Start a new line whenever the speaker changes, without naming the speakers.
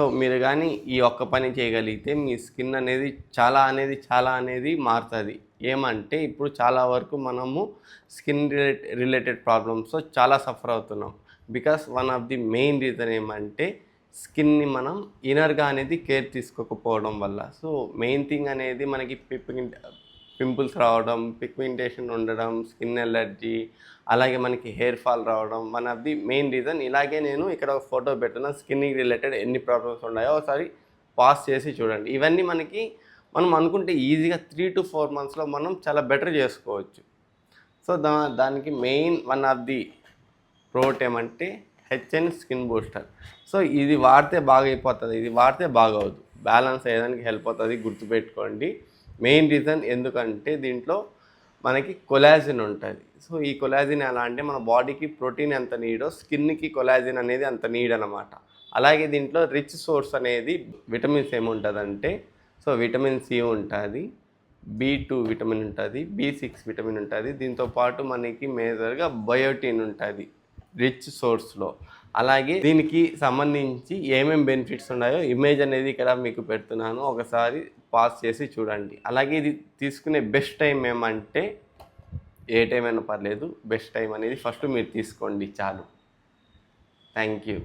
So మీరు కానీ ఈ ఒక్క పని చేయగలిగితే మీ స్కిన్ అనేది చాలా అనేది మారుతుంది. ఏమంటే ఇప్పుడు చాలా వరకు మనము స్కిన్ రిలేటెడ్ ప్రాబ్లమ్స్తో చాలా సఫర్ అవుతున్నాం. Because one of the main reason ఏమంటే స్కిన్ని మనం ఇనర్గా అనేది కేర్ తీసుకోకపోవడం వల్ల. సో మెయిన్ థింగ్ అనేది మనకి పింపుల్స్ రావడం, పిగ్మెంటేషన్ ఉండడం, స్కిన్ ఎలర్జీ, అలాగే మనకి హెయిర్ ఫాల్ రావడం one of the main reason. ఇలాగే నేను ఇక్కడ ఒక ఫోటో పెడుతున్నా, స్కిన్కి రిలేటెడ్ ఎన్ని ప్రాబ్లమ్స్ ఉన్నాయో ఒకసారి పాస్ చేసి చూడండి. ఇవన్నీ మనం అనుకుంటే ఈజీగా 3 to 4 monthsలో మనం చాలా బెటర్ చేసుకోవచ్చు. సో దానికి main one of the product ఏమంటే హెచ్ఎన్ స్కిన్ బూస్టర్. సో ఇది వాడితే బాగా అయిపోతుంది, ఇది వాడితే బాగవదు, బ్యాలెన్స్ అయ్యేదానికి హెల్ప్ అవుతుంది, గుర్తుపెట్టుకోండి. మెయిన్ రీజన్ ఎందుకంటే దీంట్లో మనకి కొలాజిన్ ఉంటుంది. సో ఈ కొలాజిన్ ఎలా అంటే మన బాడీకి ప్రోటీన్ ఎంత నీడో స్కిన్కి కొలాజిన్ అనేది అంత నీడ్ అనమాట. అలాగే దీంట్లో రిచ్ సోర్స్ అనేది విటమిన్స్ ఏముంటుందంటే, సో విటమిన్ సి ఉంటుంది, B2 విటమిన్ ఉంటుంది, B6 విటమిన్ ఉంటుంది, దీంతోపాటు మనకి మేజర్గా బయోటిన్ ఉంటుంది రిచ్ సోర్స్లో. అలాగే దీనికి సంబంధించి ఏమేమి బెనిఫిట్స్ ఉన్నాయో ఇమేజ్ అనేది ఇక్కడ మీకు పెడుతున్నాను, ఒకసారి పాస్ చేసి చూడండి. అలాగే ఇది తీసుకునే బెస్ట్ టైం ఏమంటే ఏ టైం అయినా పర్లేదు, బెస్ట్ టైం అనేది ఫస్ట్ మీరు తీసుకోండి చాలు. Thank you.